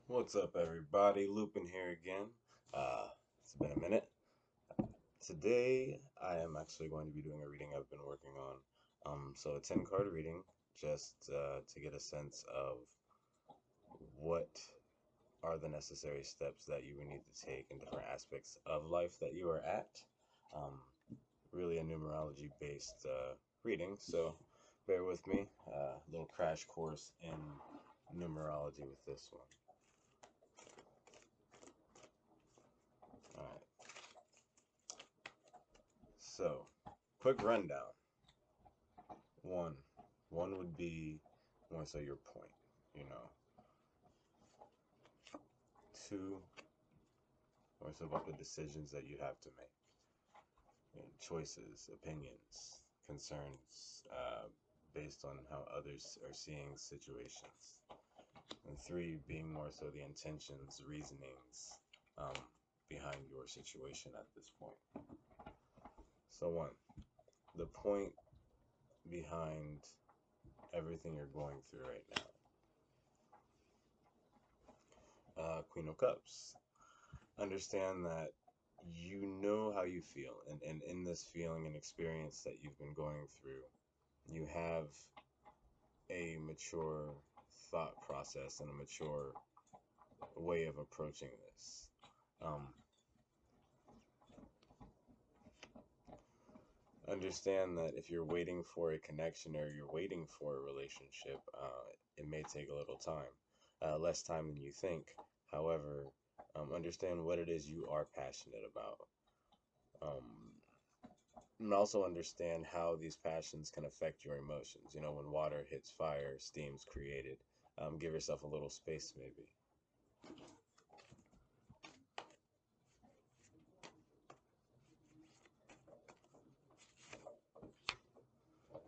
What's up, everybody? Lupin here again. It's been a minute. Today, I am actually going to be doing a reading I've been working on. So a 10 card reading, just to get a sense of what are the necessary steps that you would need to take in different aspects of life that you are at. Um, Really a numerology based reading, so bear with me. A little crash course in numerology with this one. All right. So, quick rundown. One, one would be more so your point, you know. Two, more so about the decisions that you have to make, choices, opinions, concerns, based on how others are seeing situations. And three, being more so the intentions, reasonings, um, behind your situation at this point. So one, the point behind everything you're going through right now. Queen of Cups. Understand that you know how you feel, and in this feeling and experience that you've been going through, you have a mature thought process and a mature way of approaching this. Um, Understand that if you're waiting for a connection or you're waiting for a relationship, it may take a little time, less time than you think. However, understand what it is you are passionate about. Um, and also understand how these passions can affect your emotions. You know, when water hits fire, steam's created. Give yourself a little space, maybe.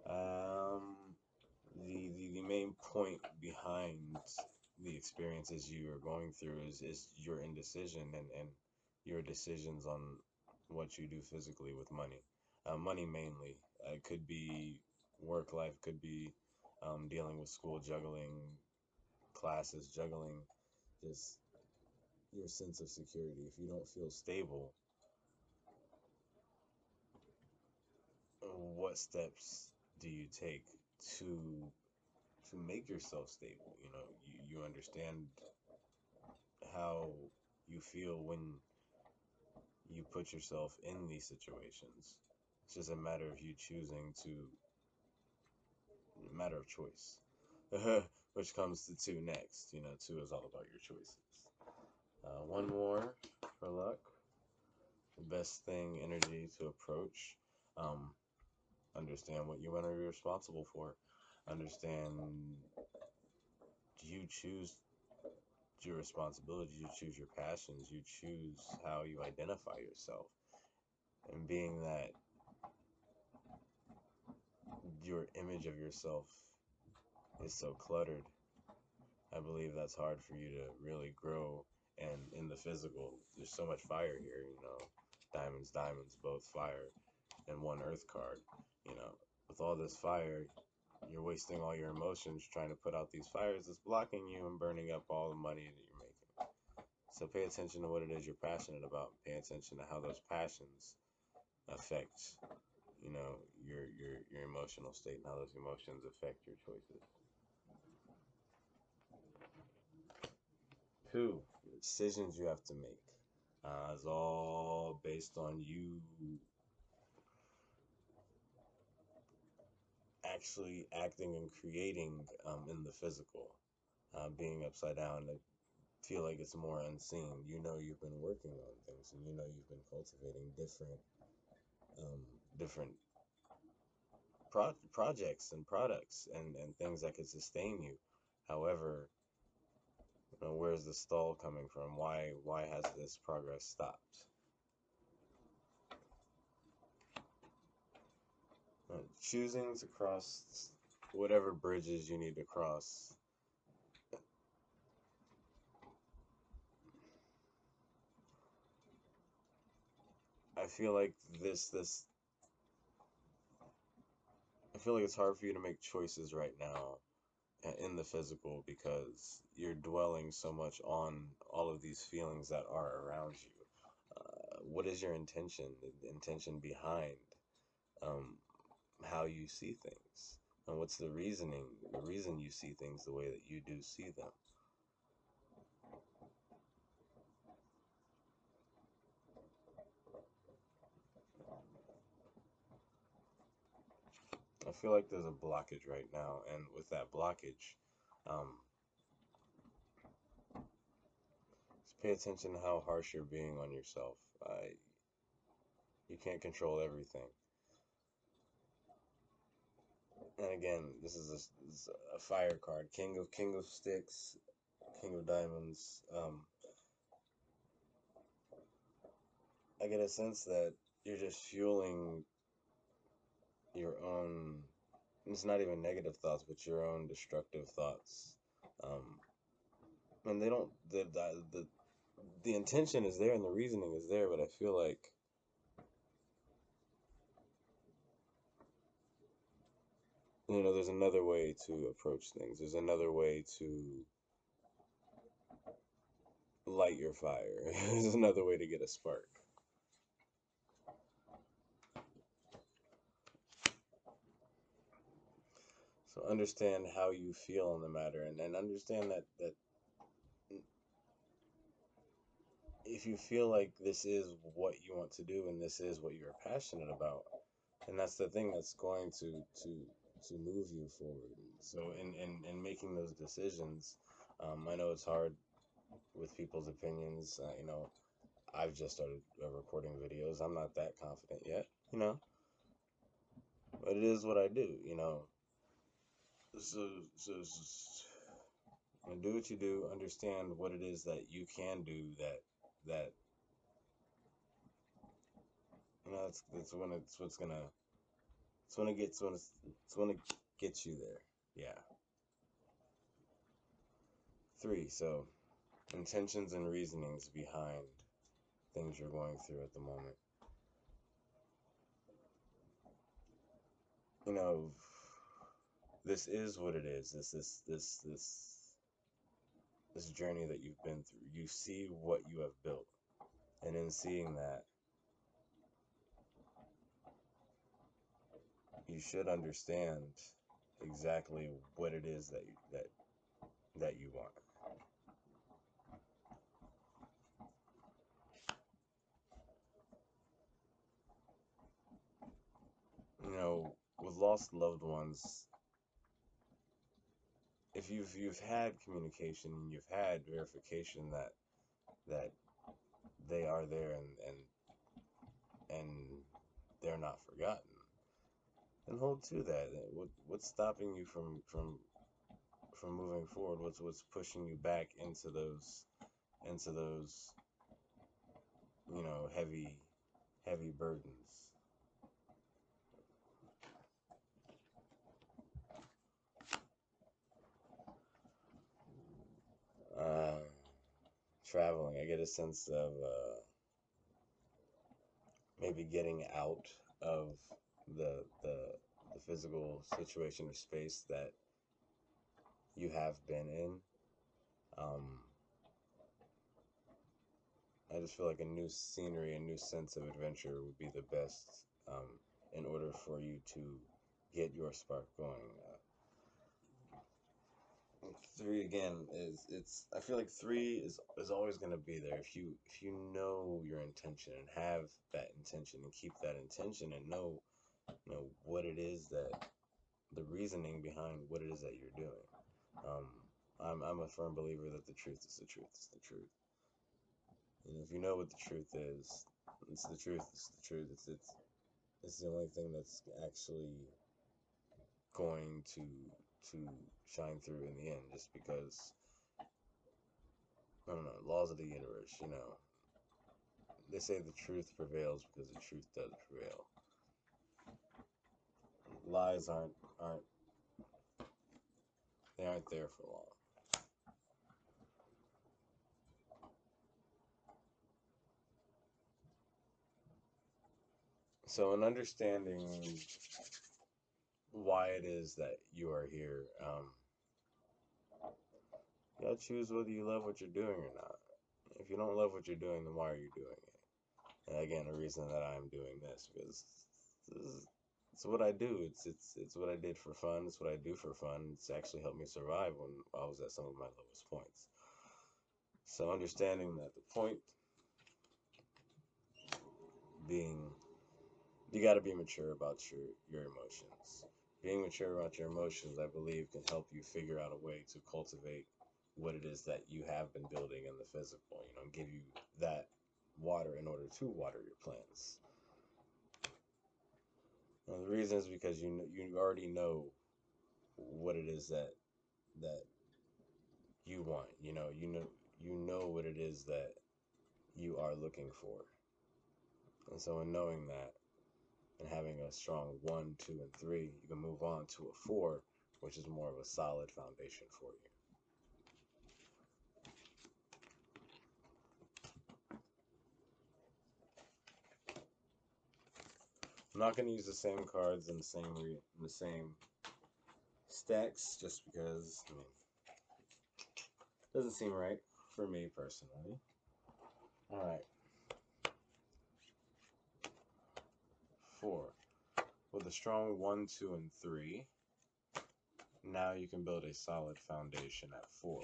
Um, the main point behind the experiences you are going through is your indecision and your decisions on what you do physically with money. Money mainly. It could be work life, could be dealing with school, juggling classes, juggling just your sense of security. If you don't feel stable, what steps do you take to to make yourself stable? You know, you understand how you feel when you put yourself in these situations. It's just a matter of you choosing to, a matter of choice, which comes to two next. You know, two is all about your choices. One more for luck. The best thing, energy to approach. Um, Understand what you want to be responsible for. Understand you choose your responsibilities, you choose your passions, you choose how you identify yourself. And being that your image of yourself is so cluttered, I believe that's hard for you to really grow. And in the physical, there's so much fire here, you know, diamonds, diamonds, both fire, and one earth card. You know, with all this fire, you're wasting all your emotions trying to put out these fires that's blocking you and burning up all the money that you're making. So pay attention to what it is you're passionate about. Pay attention to how those passions affect, you know, your emotional state and how those emotions affect your choices. Two, the decisions you have to make. Is all based on you actually acting and creating in the physical. Being upside down, I feel like it's more unseen. You know you've been working on things, and you know you've been cultivating um, different projects and products and things that could sustain you. However, you know, where's the stall coming from? Why has this progress stopped? Choosing to cross whatever bridges you need to cross. I feel like this I feel like it's hard for you to make choices right now in the physical, because you're dwelling so much on all of these feelings that are around you. What is your intention? The intention behind um, how you see things, and what's the reasoning, the reason you see things the way that you do see them. I feel like there's a blockage right now, and with that blockage, um, just pay attention to how harsh you're being on yourself. You can't control everything. And again, this is a fire card. King of Sticks, King of Diamonds. I get a sense that you're just fueling your own. It's not even negative thoughts, but your own destructive thoughts. Um, and they don't. The intention is there and the reasoning is there, but I feel like there's another way to approach things. There's another way to light your fire. There's another way to get a spark. So understand how you feel on the matter, and understand that if you feel like this is what you want to do and this is what you're passionate about, and that's the thing that's going to move you forward. So in making those decisions, I know it's hard with people's opinions. I've just started recording videos. I'm not that confident yet, but it is what I do. So do what you do. Understand what it is that you can do. That that's when it's when it gets you there. Yeah. 3. So intentions and reasonings behind things you're going through at the moment. You know, this is what it is. This journey that you've been through. You see what you have built, and in seeing that, you should understand exactly what it is that you want. With lost loved ones, if you've had communication and you've had verification that they are there and they're not forgotten, then hold to that. What's stopping you from moving forward? What's pushing you back into those heavy burdens? Uh, Traveling, I get a sense of maybe getting out of the physical situation or space that you have been in. Um, I just feel like a new scenery, a new sense of adventure would be the best in order for you to get your spark going. 3 again is it's. I feel like 3 is always going to be there if you know your intention and have that intention and keep that intention and know what it is that the reasoning behind what it is that you're doing. Um, I'm a firm believer that the truth is the truth is the truth. And if you know what the truth is, it's the truth. It's the truth. It's the only thing that's actually going to shine through in the end. Just because I don't know, laws of the universe. They say the truth prevails because the truth does prevail. Lies aren't they aren't there for long. So in understanding why it is that you are here, You gotta choose whether you love what you're doing or not. If you don't love what you're doing, then why are you doing it? And again, the reason that I'm doing this because it's what I do. It's what I did for fun. It's what I do for fun. It's actually helped me survive when I was at some of my lowest points. So understanding that the point being, you got to be mature about your emotions. Being mature about your emotions, I believe, can help you figure out a way to cultivate what it is that you have been building in the physical. You know, and give you that water in order to water your plants. And the reason is because you already know what it is that you want. You know what it is that you are looking for. And so in knowing that and having a strong 1, 2, and 3, you can move on to a 4, which is more of a solid foundation for you. I'm not going to use the same cards in the same stacks just because it doesn't seem right for me personally. All right. 4. With a strong 1, 2, and 3, now you can build a solid foundation at 4.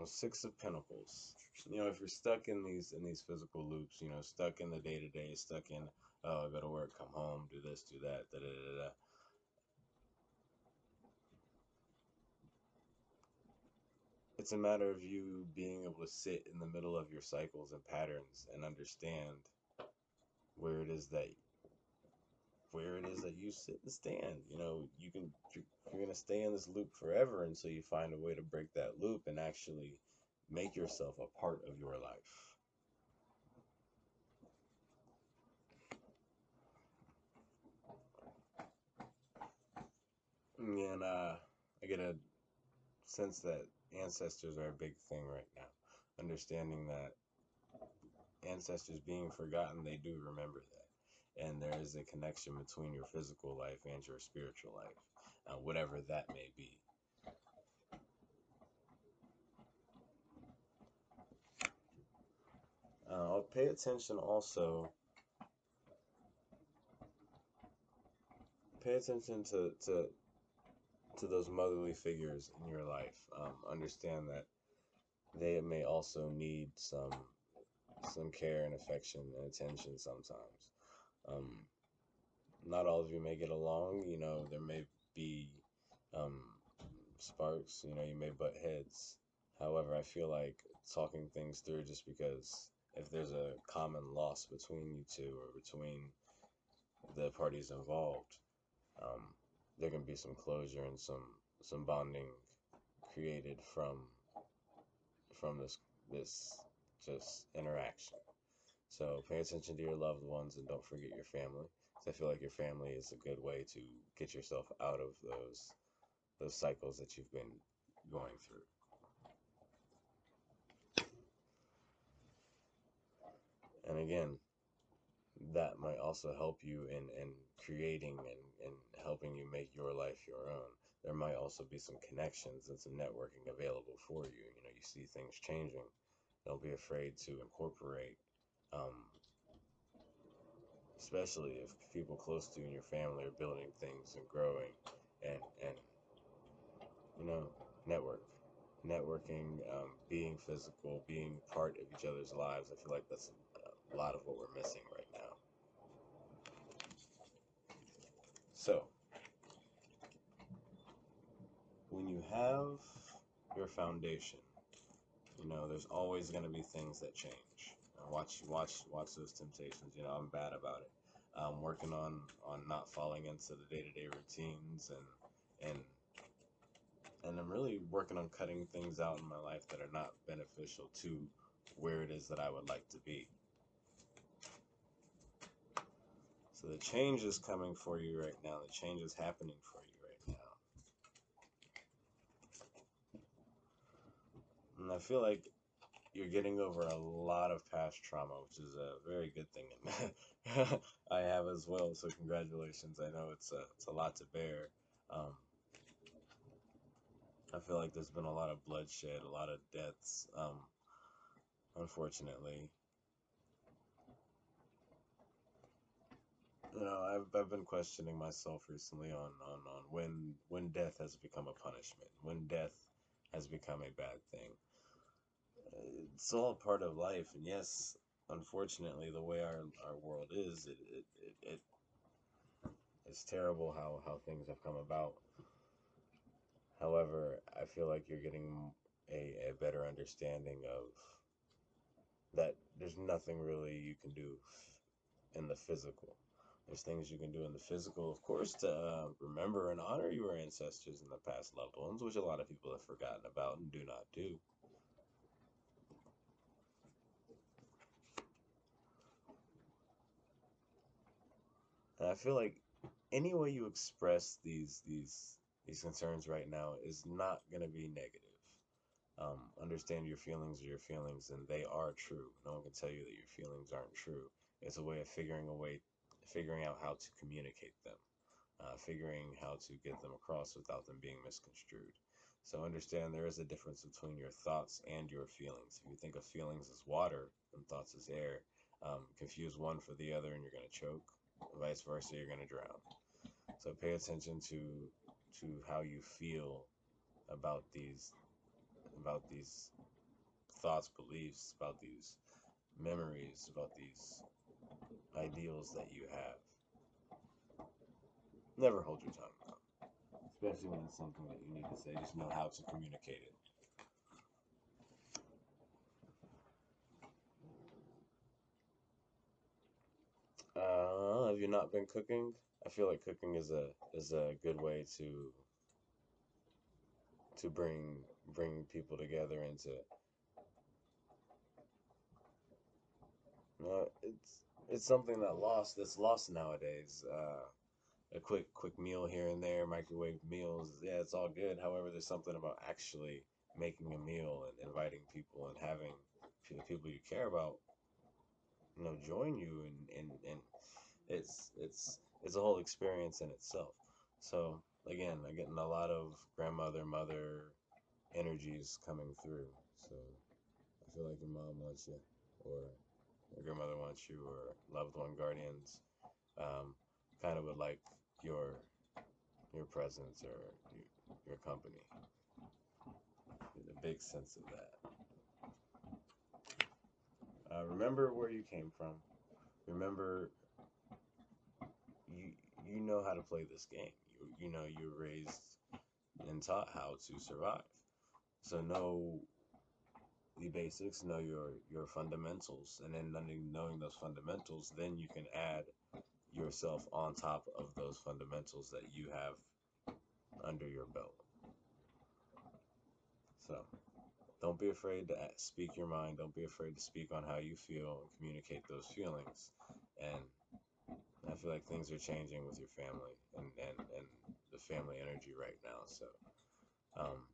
6 of Pentacles. If you're stuck in these physical loops, stuck in the day to day, stuck in, oh, I go to work, come home, do this, do that, da da da da. It's a matter of you being able to sit in the middle of your cycles and patterns and understand where it is that you sit and stand. You're gonna stay in this loop forever until you find a way to break that loop and actually make yourself a part of your life. And I get a sense that ancestors are a big thing right now. Understanding that ancestors being forgotten, they do remember that. And there is a connection between your physical life and your spiritual life, whatever that may be. I'll pay attention also. Pay attention to those motherly figures in your life. Understand that they may also need some care and affection and attention sometimes. Um, Not all of you may get along. There may be um, sparks. You may butt heads. However, I feel like talking things through, just because if there's a common loss between you two or between the parties involved, um, there can be some closure and some bonding created from this just interaction. So pay attention to your loved ones and don't forget your family. Because I feel like your family is a good way to get yourself out of those cycles that you've been going through. And again, that might also help you in creating and helping you make your life your own. There might also be some connections and some networking available for you. You see things changing. Don't be afraid to incorporate, um, especially if people close to you in your family are building things and growing, and network. Networking, being physical, being part of each other's lives. I feel like that's a lot of what we're missing right now. So, when you have your foundation, there's always going to be things that change. Watch those temptations. I'm bad about it. I'm working on not falling into the day-to-day routines, and I'm really working on cutting things out in my life that are not beneficial to where it is that I would like to be. So the change is coming for you right now. The change is happening for you right now. And I feel like you're getting over a lot of past trauma, which is a very good thing. And I have as well. So congratulations. I know it's a lot to bear. Um, I feel like there's been a lot of bloodshed, a lot of deaths. Unfortunately, I've been questioning myself recently on when death has become a punishment, when death has become a bad thing. It's all part of life, and yes, unfortunately, the way our world is, it's terrible how things have come about. However, I feel like you're getting a better understanding of that there's nothing really you can do in the physical. There's things you can do in the physical, of course, to remember and honor your ancestors and the past loved ones, which a lot of people have forgotten about and do not do. And I feel like any way you express these concerns right now is not going to be negative. Understand your feelings are your feelings, and they are true. No one can tell you that your feelings aren't true. It's a way, figuring out how to communicate them, figuring how to get them across without them being misconstrued. So understand there is a difference between your thoughts and your feelings. If you think of feelings as water and thoughts as air, confuse one for the other, and you're going to choke. Vice versa, you're going to drown. So pay attention to how you feel about these thoughts, beliefs, about these memories, about these ideals that you have. Never hold your tongue though, especially when it's something that you need to say. Just know how to communicate it. Have you not been cooking? I feel like cooking is a good way to bring people together and to it's something that's lost nowadays. A quick meal here and there, microwave meals, yeah, it's all good. However, there's something about actually making a meal and inviting people and having the people you care about, join you, and it's a whole experience in itself. So again, I'm getting a lot of grandmother, mother energies coming through. So I feel like your mom wants you, or your grandmother wants you, or loved one guardians kind of would like your your presence or your company in a big sense of that. Remember where you came from. Remember you you know how to play this game. You know you're raised and taught how to survive. So know the basics, know your fundamentals, and then knowing those fundamentals, then you can add yourself on top of those fundamentals that you have under your belt. So don't be afraid to speak your mind. Don't be afraid to speak on how you feel and communicate those feelings. And I feel like things are changing with your family and the family energy right now. So um,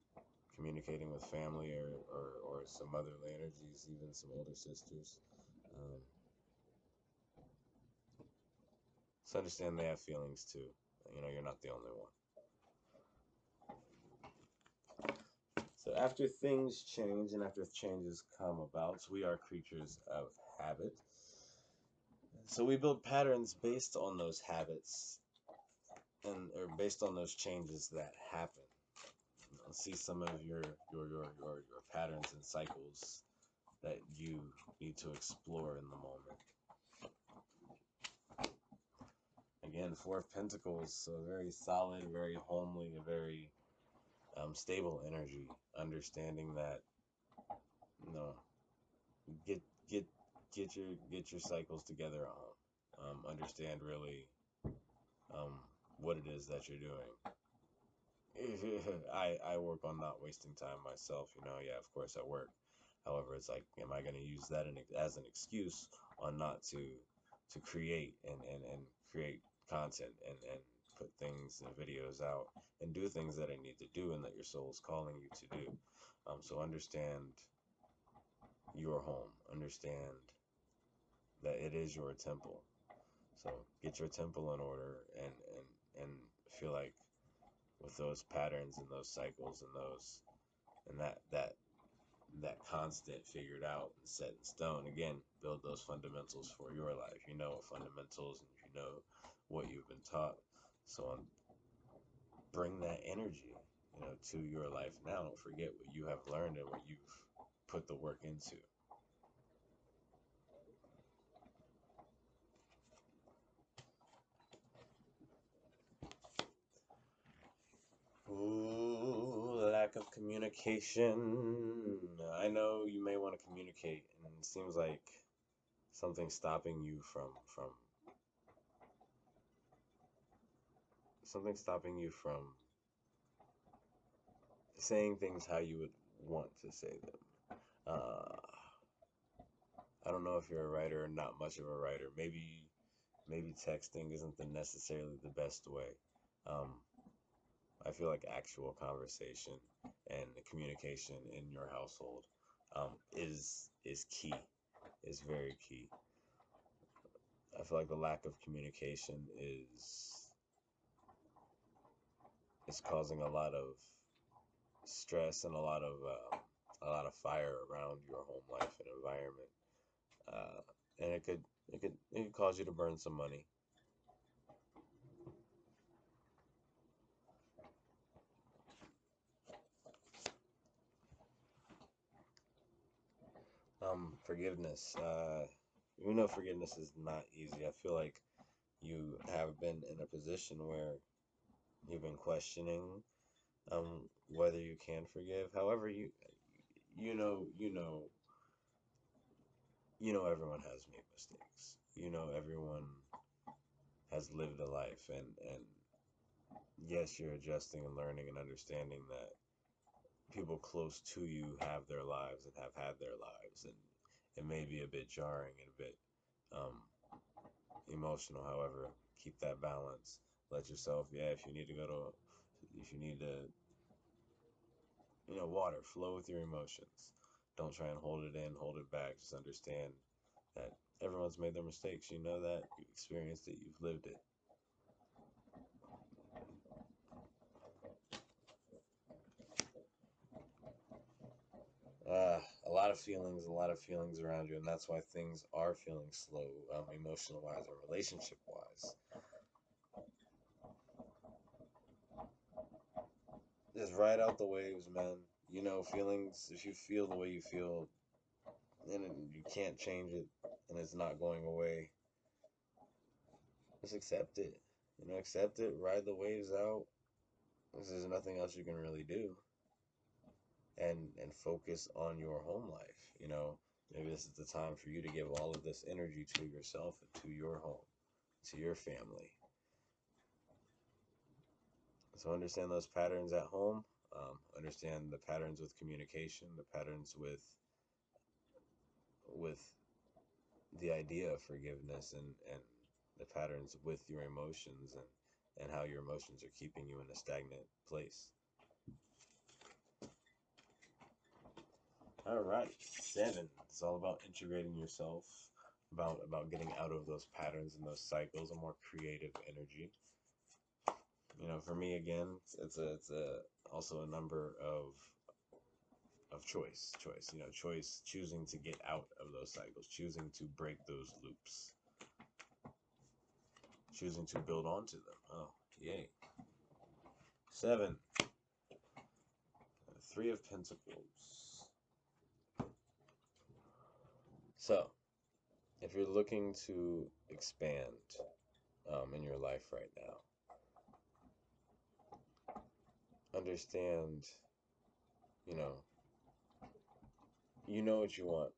communicating with family or some motherly energies, even some older sisters. Um, so understand they have feelings too. You're not the only one. So after things change and after changes come about, we are creatures of habit. So we build patterns based on those habits and or based on those changes that happen. See some of your patterns and cycles that you need to explore in the moment. Again, Four of Pentacles, so very solid, very homely, a very stable energy. Understanding that, you know, get get get your cycles together at home. Understand really um, what it is that you're doing. I work on not wasting time myself. Yeah, of course I work. However, it's like, am I going to use that as an excuse on not to create and create content and put things and videos out and do things that I need to do and that your soul is calling you to do. So understand your home. Understand that it is your temple. So get your temple in order, and feel like with those patterns and those cycles and those and that constant figured out and set in stone. Again, build those fundamentals for your life. You know fundamentals, and you know what you've been taught. So bring that energy, to your life now. Don't forget what you have learned and what you've put the work into. Ooh, lack of communication. I know you may want to communicate, and it seems like something stopping you from saying things how you would want to say them. I don't know if you're a writer or not much of a writer. Maybe texting isn't necessarily the best way. Um, I feel like actual conversation and communication in your household is key, is very key. I feel like the lack of communication is causing a lot of stress and a lot of fire around your home life and environment, and it could cause you to burn some money. Forgiveness. Forgiveness is not easy. I feel like you have been in a position where you've been questioning whether you can forgive. However, you know you know everyone has made mistakes. Everyone has lived a life, and yes, you're adjusting and learning and understanding that people close to you have their lives and have had their lives, and it may be a bit jarring and a bit um, emotional. However, keep that balance. Let yourself, yeah, if you need to, water, flow with your emotions. Don't try and hold it in, hold it back. Just understand that everyone's made their mistakes. You know that, you've experienced it, you've lived it. A lot of feelings around you, and that's why things are feeling slow, emotional wise or relationship wise. Just ride out the waves, man. Feelings, if you feel the way you feel, and you can't change it, and it's not going away, just accept it. Accept it, ride the waves out. There's nothing else you can really do. And focus on your home life. Maybe this is the time for you to give all of this energy to yourself and to your home, to your family. So understand those patterns at home. Understand the patterns with communication, the patterns with the idea of forgiveness, and the patterns with your emotions, and how your emotions are keeping you in a stagnant place. All right, 7. It's all about integrating yourself, about getting out of those patterns and those cycles, a more creative energy. For me, again, it's also a number of choice, choosing to get out of those cycles, choosing to break those loops, choosing to build onto them. Oh, yay. 7, 3 of Pentacles. So, if you're looking to expand in your life right now, understand, you know, you know what you want.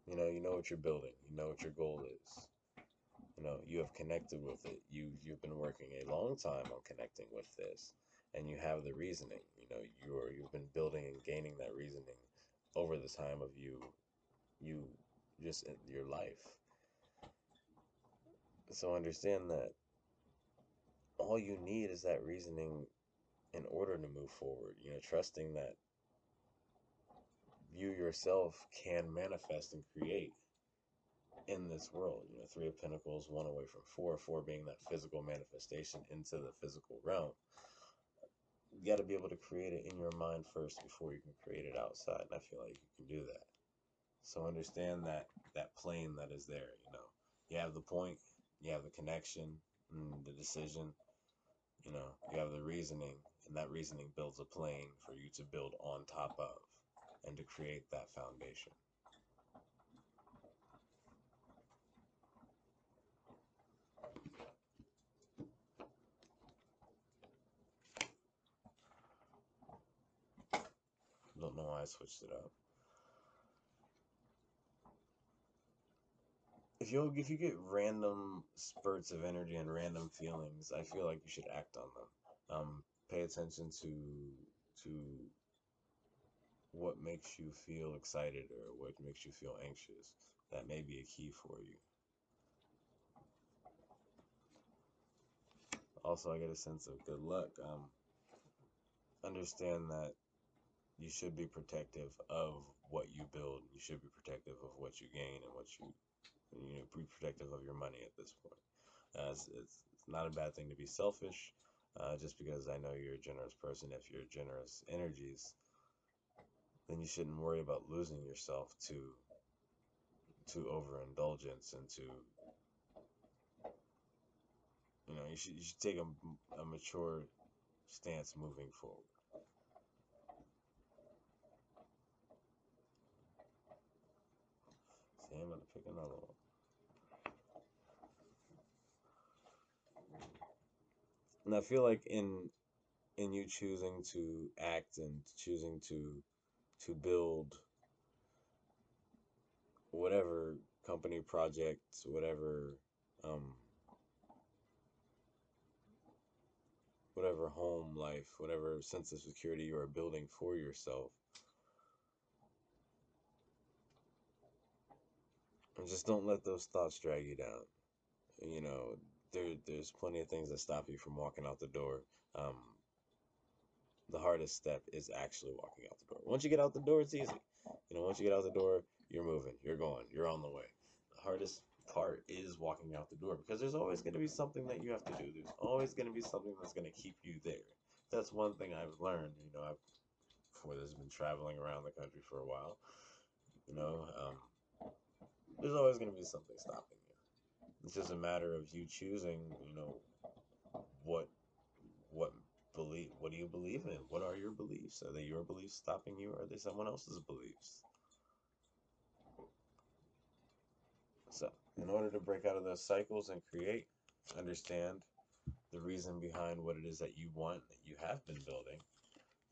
You know what you're building. You know what your goal is. You have connected with it. You've been working a long time on connecting with this, and you have the reasoning. You've been building and gaining that reasoning over the time of you just in your life. So understand that all you need is that reasoning in order to move forward. Trusting that you yourself can manifest and create in this world. You know, Three of Pentacles, one away from four, four being that physical manifestation into the physical realm. You got to be able to create it in your mind first before you can create it outside. And I feel like you can do that. So understand that plane that is there. You know, you have the point, you have the connection, the decision. You know, you have the reasoning, and that reasoning builds a plane for you to build on top of and to create that foundation. Don't know why I switched it up. If you get random spurts of energy and random feelings, I feel like you should act on them. Pay attention to what makes you feel excited or what makes you feel anxious. That may be a key for you. Also, I get a sense of good luck. Understand that you should be protective of what you build. You should be protective of what you gain and be protective of your money at this point. It's not a bad thing to be selfish, just because I know you're a generous person. If you're generous energies, then you shouldn't worry about losing yourself to overindulgence and to, you should take a mature stance moving forward. See, I'm gonna pick another one. And I feel like in you choosing to act and choosing to build whatever company projects, um, whatever home life, whatever sense of security you are building for yourself, and just don't let those thoughts drag you down. You know, there's plenty of things that stop you from walking out the door. Um, the hardest step is actually walking out the door. Once you get out the door, it's easy. Once you get out the door, you're moving, you're going, you're on the way. The hardest part is walking out the door, because there's always going to be something that you have to do. There's always going to be something that's going to keep you there. That's one thing I've learned. Before this, been traveling around the country for a while. You know, there's always going to be something stopping you. It's just a matter of you choosing. What what what do you believe in? What are your beliefs? Are they your beliefs stopping you, or are they someone else's beliefs? So, in order to break out of those cycles and create, understand the reason behind what it is that you want, that you have been building.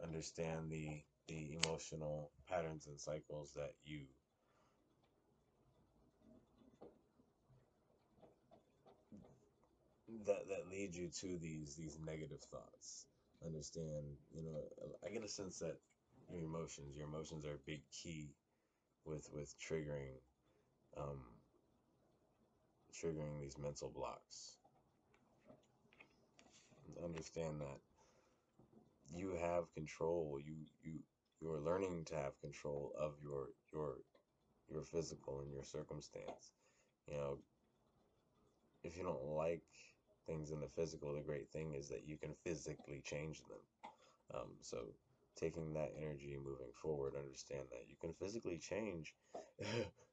Understand the emotional patterns and cycles that lead you to these negative thoughts. Understand, I get a sense that your emotions are a big key with um triggering these mental blocks. Understand that you have control. You're learning to have control of your physical and your circumstance. You know, if you don't like things in the physical, the great thing is that you can physically change them. So taking that energy moving forward, understand that you can physically change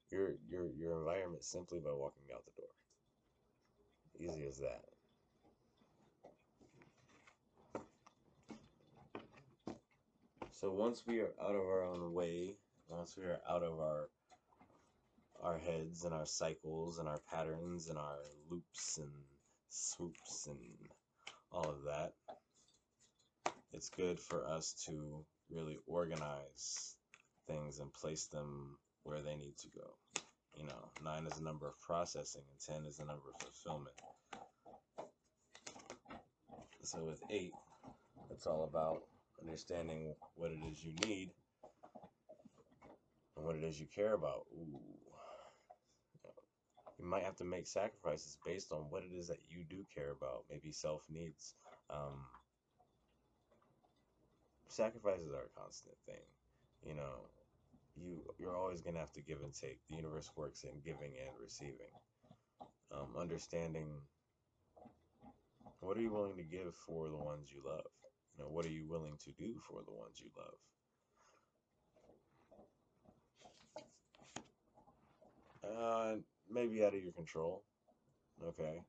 your environment simply by walking out the door. Easy as that. So once we are out of our own way, once we are out of our heads and our cycles and our patterns and our loops and swoops and all of that, it's good for us to really organize things and place them where they need to go. 9 is the number of processing and 10 is the number of fulfillment. So with 8, it's all about understanding what it is you need and what it is you care about. Ooh. You might have to make sacrifices based on what it is that you do care about. Maybe self-needs. Sacrifices are a constant thing. You know, you're always gonna have to give and take. The universe works in giving and receiving. Understanding what are you willing to give for the ones you love. What are you willing to do for the ones you love? Maybe out of your control. Okay.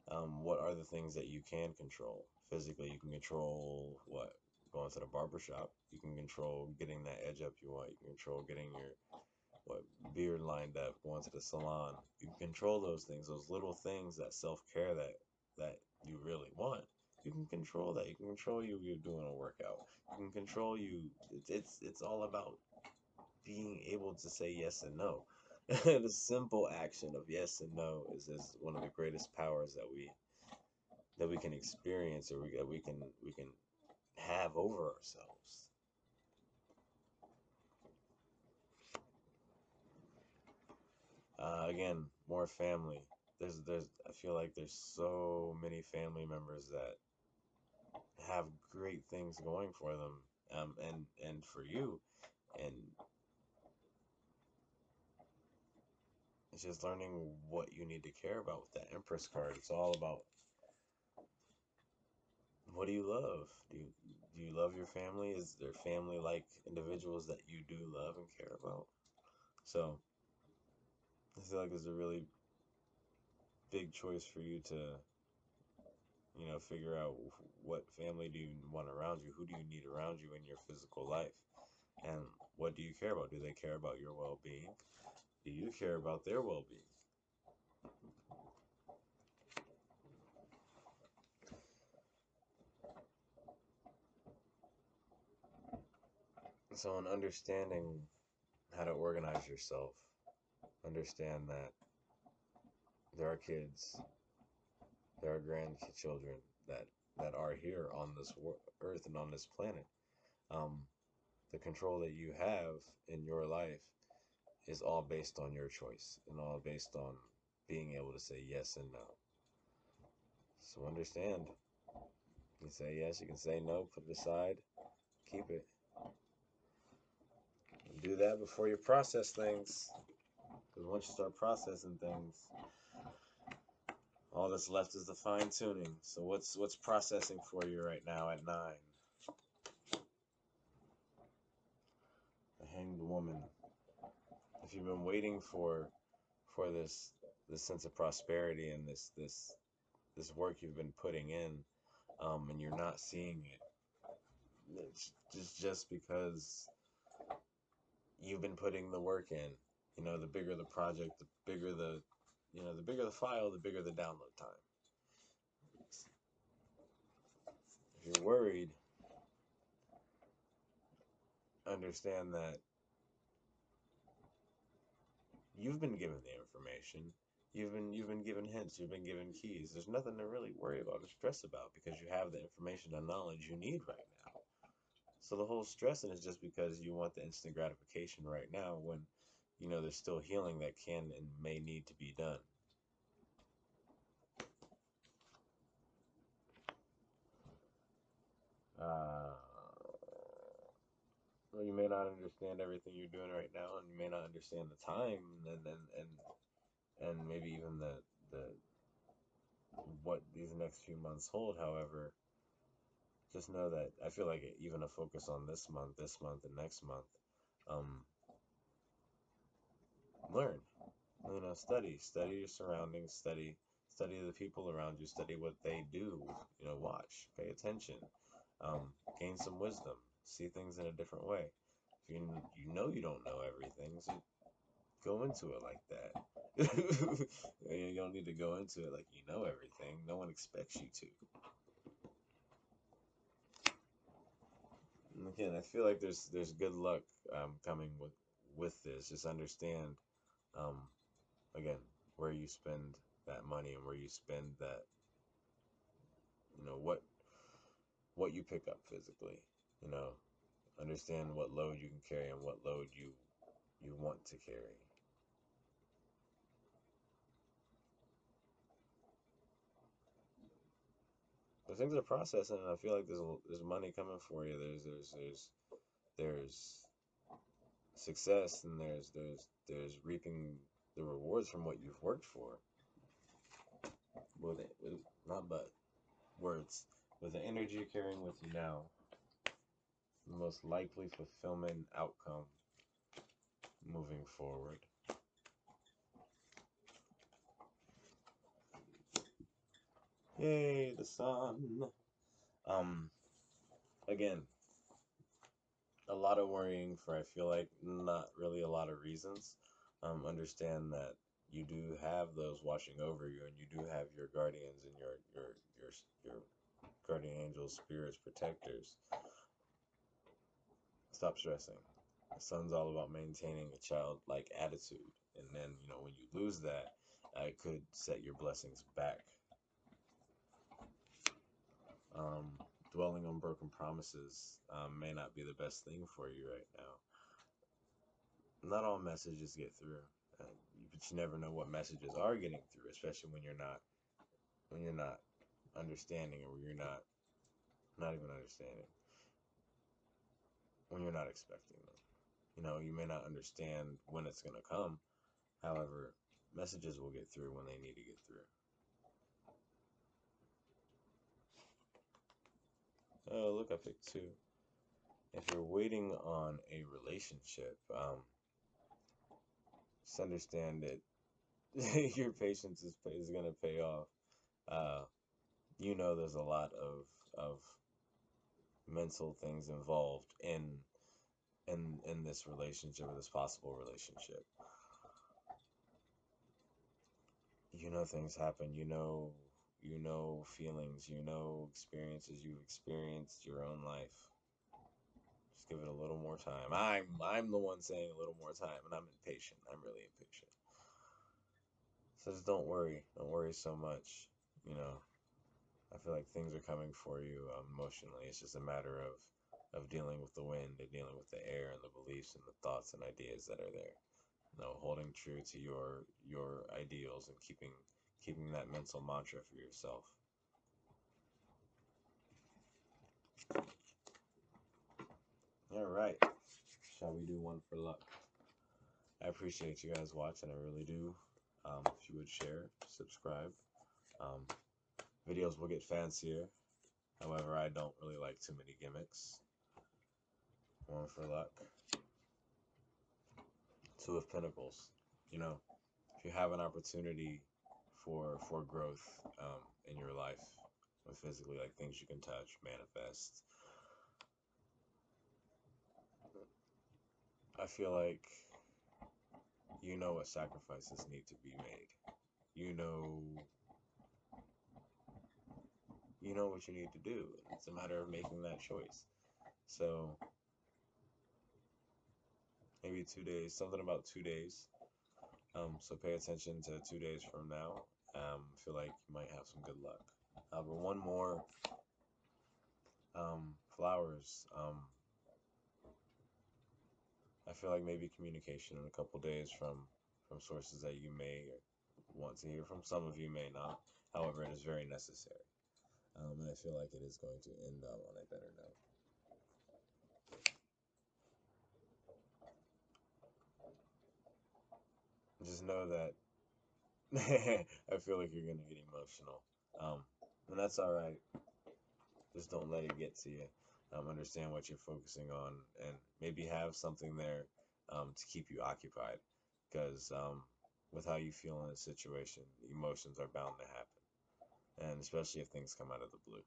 What are the things that you can control? Physically, you can control what? Going to the barber shop. You can control getting that edge up you want. You can control getting your what beard lined up, going to the salon. You can control those things, those little things, that self-care that you really want. You can control that. You can control you doing a workout. You can control you. It's all about being able to say yes and no. The simple action of yes and no is one of the greatest powers that we can experience, or that we can have over ourselves. Again, more family. There's I feel like there's so many family members that have great things going for them, and for you, and it's just learning what you need to care about with that Empress card. It's all about, what do you love? Do you love your family? Is there family like individuals that you do love and care about? So I feel like it's a really big choice for you to figure out what family do you want around you, who do you need around you in your physical life, and what do you care about? Do they care about your well-being? Do you care about their well-being? So in understanding how to organize yourself, understand that there are kids, there are grandchildren that are here on this earth and on this planet. um, the control that you have in your life is all based on your choice, and all based on being able to say yes and no. So understand, you can say yes, you can say no, put it aside, keep it. Do that before you process things. Because once you start processing things, all that's left is the fine tuning. So what's processing for you right now at 9? The Hanged Woman. If you've been waiting for this sense of prosperity, and this work you've been putting in, and you're not seeing it, it's just because you've been putting the work in. The bigger the project, the bigger the file, the bigger the download time. If you're worried, understand that you've been given the information. You've been given hints. You've been given keys. There's nothing to really worry about or stress about, because you have the information and knowledge you need right now. So the whole stressing is just because you want the instant gratification right now, when there's still healing that can and may need to be done. Uh, well, you may not understand everything you're doing right now, and you may not understand the time, and maybe even the what these next few months hold. However, just know that I feel like even a focus on this month, and next month, um, learn, study your surroundings, study the people around you, study what they do, watch, pay attention, gain some wisdom, see things in a different way. If you don't know everything, so go into it like that. You don't need to go into it like you know everything. No one expects you to. And again, I feel like there's good luck coming with this. Just understand, um, again, where you spend that money, and where you spend that, what you pick up physically. You know, understand what load you can carry, and what load you want to carry. But things are processing, and I feel like there's money coming for you. There's success, and there's reaping the rewards from what you've worked for. With not but words, with the energy you're carrying with you now, the most likely fulfillment outcome moving forward. Yay, the sun. Um, Again, a lot of worrying for, I feel like, not really a lot of reasons. Understand that you do have those watching over you, and you do have your guardians and your guardian angels, spirits, protectors. Stop stressing. The sun's all about maintaining a childlike attitude, and then when you lose that, it could set your blessings back. Um, Dwelling on broken promises may not be the best thing for you right now. Not all messages get through, uh, but you never know what messages are getting through, especially when you're not understanding, or when you're not even understanding, when you're not expecting them. You may not understand when it's gonna come. However, messages will get through when they need to get through. Oh, look, I picked two. If you're waiting on a relationship, just understand that your patience is gonna pay off. Uh, there's a lot of mental things involved in this relationship, or this possible relationship. Things happen. Feelings. Experiences. You've experienced your own life. Just give it a little more time. I'm the one saying a little more time, and I'm impatient. I'm really impatient. So just don't worry. Don't worry so much. You know, I feel like things are coming for you emotionally. It's just a matter of dealing with the wind, and dealing with the air, and the beliefs and the thoughts and ideas that are there. Holding true to your ideals, and keeping that mental mantra for yourself. All right. Shall we do one for luck? I appreciate you guys watching. I really do. If you would share, subscribe. Um, Videos will get fancier. However, I don't really like too many gimmicks. One for luck. Two of Pentacles. If you have an opportunity for growth in your life, physically, like things you can touch, manifest, I feel like what sacrifices need to be made. You know what you need to do. It's a matter of making that choice. So maybe 2 days, something about 2 days. So pay attention to 2 days from now. I feel like you might have some good luck. But one more, flowers. I feel like maybe communication in a couple days from sources that you may want to hear from. Some of you may not. However, it is very necessary. And I feel like it is going to end on a better note. Just know that I feel like you're gonna get emotional, and that's all right. Just don't let it get to you. Understand what you're focusing on, and maybe have something there to keep you occupied. Because with how you feel in a situation, emotions are bound to happen, and especially if things come out of the blue.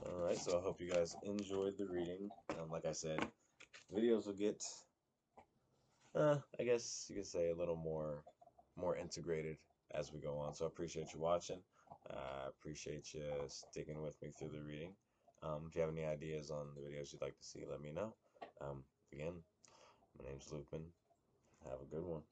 All right, so I hope you guys enjoyed the reading. Like I said, videos will get, I guess you could say, a little more integrated as we go on. So I appreciate you watching. I appreciate you sticking with me through the reading. If you have any ideas on the videos you'd like to see, let me know. Again, my name's Lupin. Have a good one.